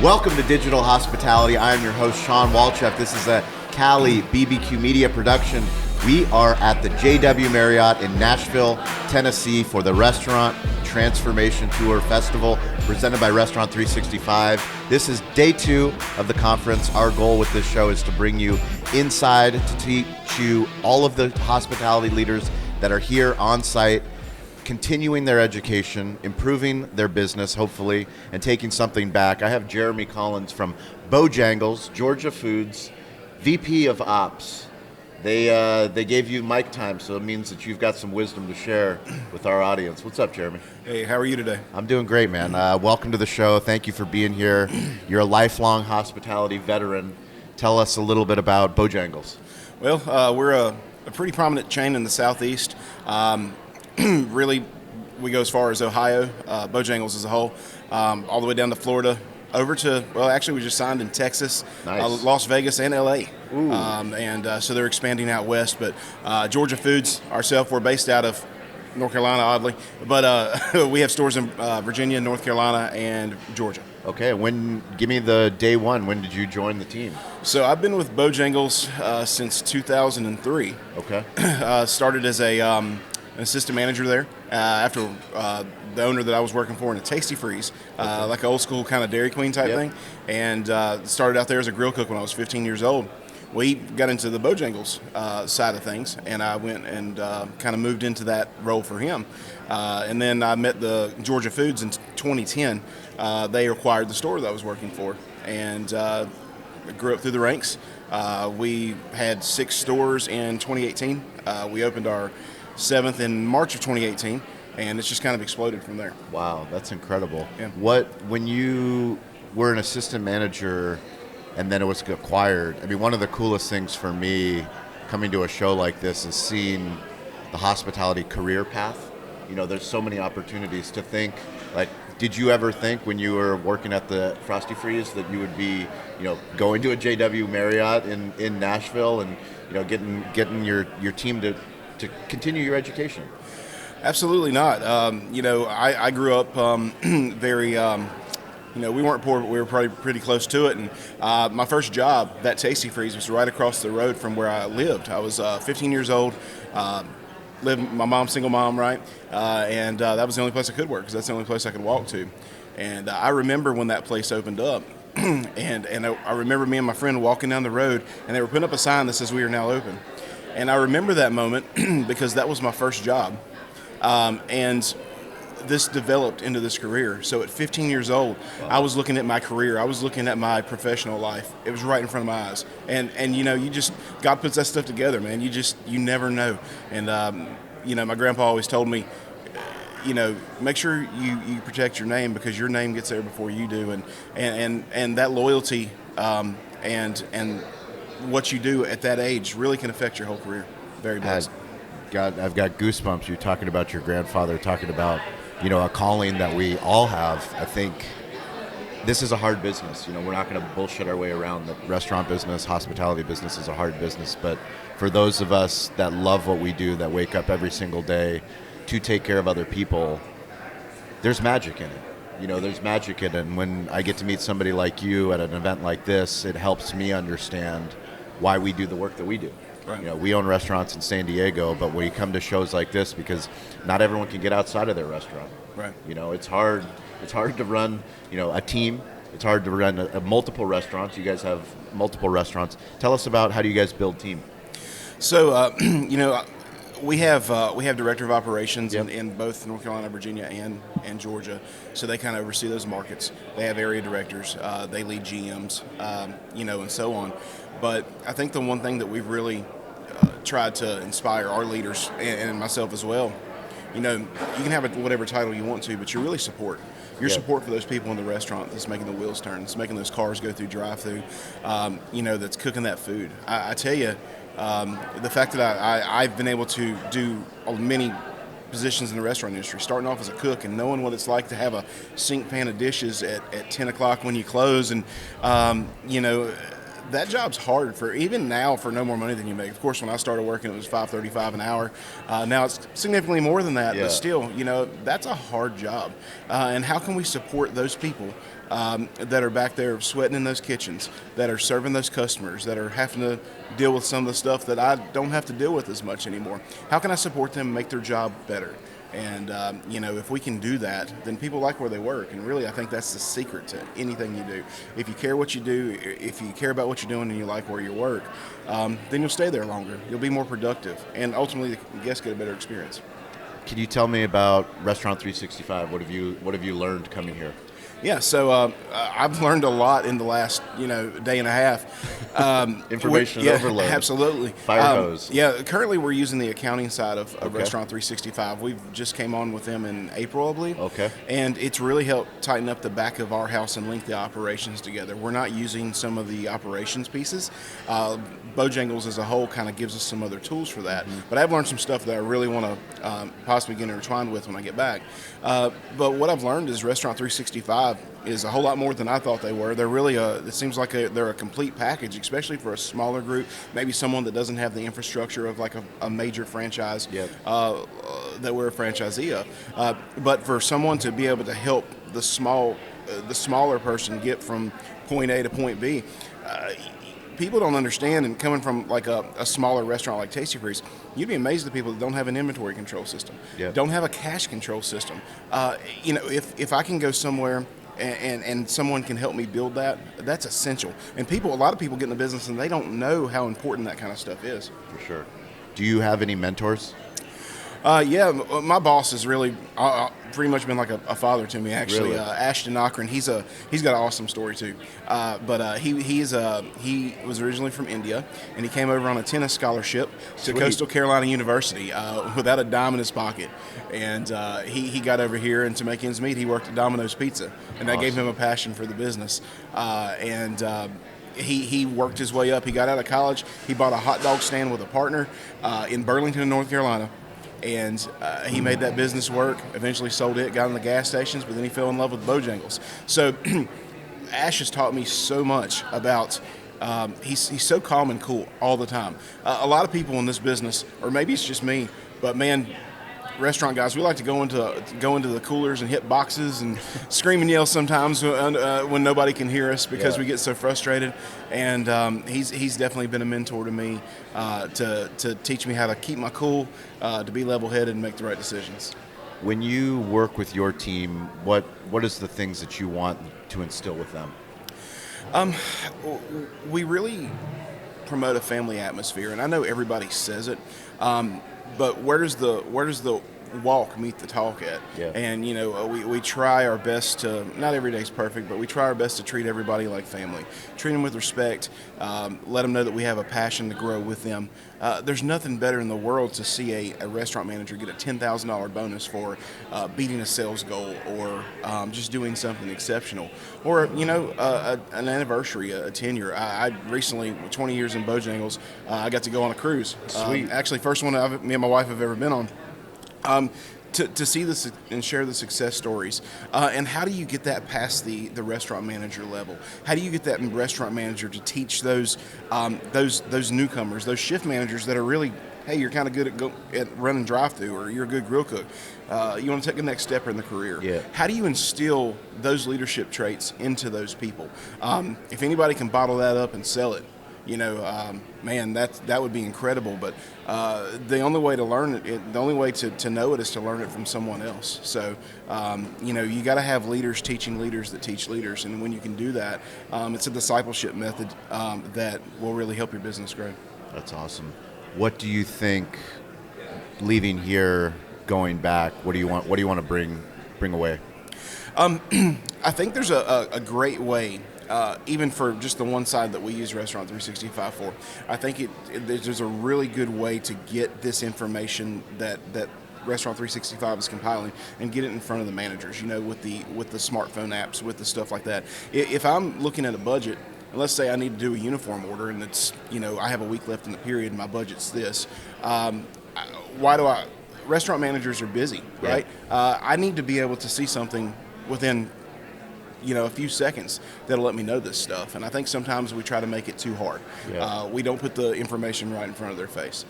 Welcome to Digital Hospitality. I am your host, Shawn Walchef. This is a Cali BBQ Media production. We are at the JW Marriott in Nashville, Tennessee for the Restaurant Transformation Tour Festival presented by Restaurant 365. This is day 2 of the conference. Our goal with this show is to bring you inside to teach you all of the hospitality leaders that are here on site, continuing their education, improving their business, hopefully, and taking something back. I have Jeremy Collins from Bojangles, Georgia Foods, VP of Ops. They gave you mic time, so it means that you've got some wisdom to share with our audience. What's up, Jeremy? Hey, how are you today? I'm doing great, man. Welcome to the show. Thank you for being here. You're a lifelong hospitality veteran. Tell us a little bit about Bojangles. Well, we're a pretty prominent chain in the Southeast. Really, we go as far as Ohio, Bojangles as a whole, all the way down to Florida, over to, well, actually we just signed in Texas, Nice. Las Vegas, and L.A. So they're expanding out west. But Georgia Foods, ourselves, we're based out of North Carolina, oddly. But we have stores in Virginia, North Carolina, and Georgia. Okay, give me the day one. When did you join the team? So I've been with Bojangles since 2003. Okay. Started as an assistant manager there after the owner that I was working for in a Tasty Freeze, like an old school kind of Dairy Queen type thing, and started out there as a grill cook when I was 15 years old. We got into the Bojangles side of things, and I went and kind of moved into that role for him. And then I met the Georgia Foods in 2010. They acquired the store that I was working for, and grew up through the ranks. We had 6 stores in 2018. We opened our 7th in March of 2018, and it's just kind of exploded from there. Wow, that's incredible. Yeah. When you were an assistant manager and then it was acquired, I mean, one of the coolest things for me coming to a show like this is seeing the hospitality career path. You know, there's so many opportunities to think, like, did you ever think when you were working at the Frosty Freeze that you would be, going to a JW Marriott in Nashville and, getting your team to continue your education? Absolutely not. I grew up very, we weren't poor, but we were probably pretty close to it. And my first job, that Tasty Freeze, was right across the road from where I lived. I was 15 years old, my mom's single mom, right? And that was the only place I could work because that's the only place I could walk to. And I remember when that place opened up. and I remember me and my friend walking down the road, and they were putting up a sign that says, "We are now open." And I remember that moment because that was my first job. And this developed into this career. So at 15 years old, wow, I was looking at my career. I was looking at my professional life. It was right in front of my eyes. And God puts that stuff together, man. You never know. And, my grandpa always told me, make sure you protect your name because your name gets there before you do. And that loyalty and what you do at that age really can affect your whole career. Very much. I've got goosebumps. You talking about your grandfather, talking about, a calling that we all have. I think this is a hard business. We're not going to bullshit our way around the restaurant business. Hospitality business is a hard business. But for those of us that love what we do, that wake up every single day to take care of other people, there's magic in it. There's magic in it. And when I get to meet somebody like you at an event like this, it helps me understand why we do the work that we do. Right. We own restaurants in San Diego, but we come to shows like this because not everyone can get outside of their restaurant. Right. It's hard to run, a team. It's hard to run multiple restaurants. You guys have multiple restaurants. Tell us about how do you guys build team? So, we have director of operations Yep. in both North Carolina, Virginia, and Georgia. So they kind of oversee those markets. They have area directors. They lead GMs, and so on. But I think the one thing that we've really tried to inspire our leaders and myself as well, you can have whatever title you want to, but you're really support. Your support for those people in the restaurant that's making the wheels turn, that's making those cars go through drive-through, that's cooking that food. I tell you, the fact that I've been able to do many positions in the restaurant industry, starting off as a cook and knowing what it's like to have a sink pan of dishes at 10 o'clock when you close, and that job's hard for even now for no more money than you make. Of course, when I started working, it was $5.35 an hour. Now it's significantly more than that, but still, that's a hard job. And how can we support those people that are back there sweating in those kitchens, that are serving those customers, that are having to deal with some of the stuff that I don't have to deal with as much anymore? How can I support them and make their job better? And, if we can do that, then people like where they work. And really, I think that's the secret to anything you do. If you care what you do, if you care about what you're doing and you like where you work, then you'll stay there longer. You'll be more productive. And ultimately, the guests get a better experience. Can you tell me about Restaurant 365? What have you learned coming here? Yeah, so I've learned a lot in the last, day and a half. Information overload. Absolutely. Fire hose. Currently we're using the accounting side of Restaurant 365. We've just came on with them in April, I believe. Okay. And it's really helped tighten up the back of our house and link the operations together. We're not using some of the operations pieces. Bojangles as a whole kind of gives us some other tools for that. Mm-hmm. But I've learned some stuff that I really want to possibly get intertwined with when I get back. But what I've learned is Restaurant 365 is a whole lot more than I thought they were. They're really it seems like they're a complete package, especially for a smaller group, maybe someone that doesn't have the infrastructure of like a major franchise that we're a franchisee of. But for someone to be able to help the smaller person get from point A to point B, people don't understand, and coming from like a smaller restaurant like Tasty Freeze, you'd be amazed at the people that don't have an inventory control system, don't have a cash control system. If I can go somewhere and someone can help me build that, that's essential. And a lot of people get in the business and they don't know how important that kind of stuff is. For sure. Do you have any mentors? My boss has really pretty much been like a father to me, actually. Really? Ashton Cochran, he's got an awesome story too. But he was originally from India, and he came over on a tennis scholarship to Coastal Carolina University without a dime in his pocket. And he got over here, and to make ends meet, he worked at Domino's Pizza, and that gave him a passion for the business. He worked his way up. He got out of college. He bought a hot dog stand with a partner in Burlington, North Carolina. And he made that business work, eventually sold it, got in the gas stations, but then he fell in love with Bojangles. So Ash has taught me so much about, he's so calm and cool all the time. A lot of people in this business, or maybe it's just me, but man, restaurant guys, we like to go into the coolers and hit boxes and scream and yell sometimes when nobody can hear us because we get so frustrated. And he's definitely been a mentor to me to teach me how to keep my cool, to be level-headed and make the right decisions. When you work with your team, what is the things that you want to instill with them? We really promote a family atmosphere, and I know everybody says it. But where does the walk meet the talk at? Yeah. And we try our best to, not every day's perfect, but we try our best to treat everybody like family, treat them with respect, let them know that we have a passion to grow with them. There's nothing better in the world to see a restaurant manager get a $10,000 bonus for beating a sales goal, or just doing something exceptional, or an anniversary, a tenure. I recently, 20 years in Bojangles, I got to go on a cruise. Sweet. Actually, first one me and my wife have ever been on. To see this and share the success stories, and how do you get that past the restaurant manager level? How do you get that restaurant manager to teach those newcomers, those shift managers that are really, hey, you're kind of good at running drive-through, or you're a good grill cook. You want to take the next step in the career. Yeah. How do you instill those leadership traits into those people? If anybody can bottle that up and sell it, man, that would be incredible. But the only way to learn it, the only way to know it is to learn it from someone else. So, you got to have leaders teaching leaders that teach leaders. And when you can do that, it's a discipleship method that will really help your business grow. That's awesome. What do you think, leaving here, going back, what do you want to bring away? I think there's a great way. Even for just the one side that we use Restaurant 365 for, I think there's a really good way to get this information that Restaurant 365 is compiling and get it in front of the managers. With the smartphone apps, with the stuff like that. If I'm looking at a budget, and let's say I need to do a uniform order, and it's I have a week left in the period, and my budget's this. Restaurant managers are busy, right? I need to be able to see something within a few seconds that'll let me know this stuff. And I think sometimes we try to make it too hard. Yeah. We don't put the information right in front of their face.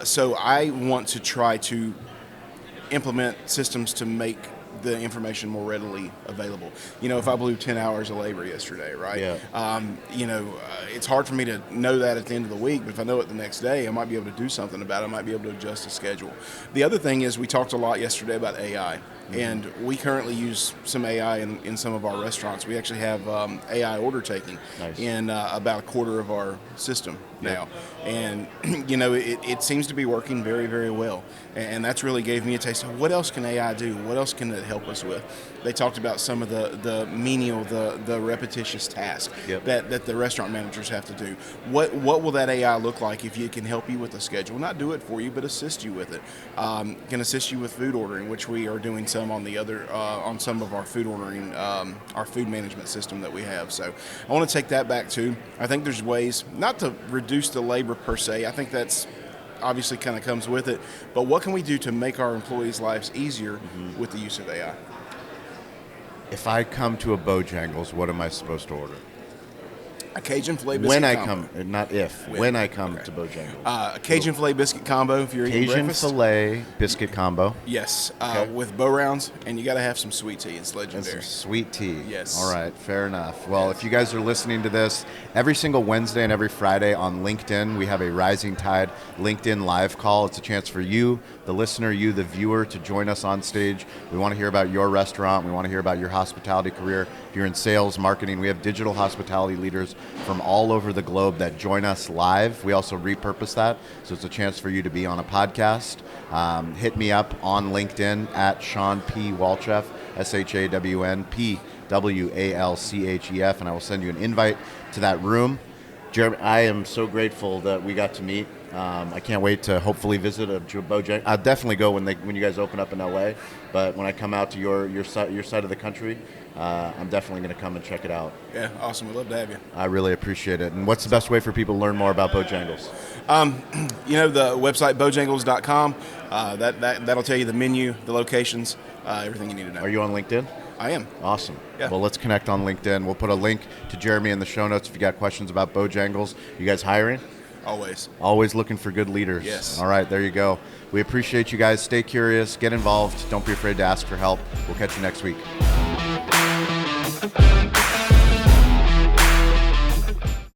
So I want to try to implement systems to make the information more readily available. If I blew 10 hours of labor yesterday, right? Yeah. It's hard for me to know that at the end of the week, but if I know it the next day, I might be able to do something about it. I might be able to adjust the schedule. The other thing is we talked a lot yesterday about AI, and we currently use some AI in some of our restaurants. We actually have AI order taking in about a quarter of our system now. And, it seems to be working very, very well. And that's really gave me a taste of what else can AI do? What else can it help us with? They talked about some of the menial, the repetitious tasks that the restaurant managers have to do. What will that AI look like if it can help you with the schedule? Not do it for you, but assist you with it. Can assist you with food ordering, which we are doing some on the other on some of our food ordering, our food management system that we have. So I want to take that back too. I think there's ways not to reduce the labor per se. I think that's obviously kind of comes with it. But what can we do to make our employees' lives easier with the use of AI? If I come to a Bojangles, what am I supposed to order? A Cajun filet biscuit When I combo. come, not if, when I come to Bojangles. A Cajun filet biscuit combo if you're eating Cajun breakfast. filet biscuit combo. Yes, Okay. with bow rounds, and you got to have some sweet tea. It's And legendary. some sweet tea. Yes. All right, fair enough. Well, if you guys are listening to this, every single Wednesday and every Friday on LinkedIn, we have a Rising Tide LinkedIn live call. It's a chance for you, the listener, you, the viewer, to join us on stage. We want to hear about your restaurant. We want to hear about your hospitality career. If you're in sales, marketing, we have digital hospitality leaders from all over the globe that join us live. We also repurpose that, so it's a chance for you to be on a podcast. Hit me up on LinkedIn at Shawn P. Walchef, ShawnPWalchef, and I will send you an invite to that room. Jeremy, I am so grateful that we got to meet. I can't wait to hopefully visit a Bojangles. I'll definitely go when you guys open up in LA. But when I come out to your side of the country, I'm definitely going to come and check it out. Yeah, awesome. We'd love to have you. I really appreciate it. And what's the best way for people to learn more about Bojangles? The website bojangles.com. That'll tell you the menu, the locations, everything you need to know. Are you on LinkedIn? I am. Awesome. Yeah. Well, let's connect on LinkedIn. We'll put a link to Jeremy in the show notes if you got questions about Bojangles. You guys hiring? Always. Always looking for good leaders. Yes. All right, there you go. We appreciate you guys. Stay curious. Get involved. Don't be afraid to ask for help. We'll catch you next week.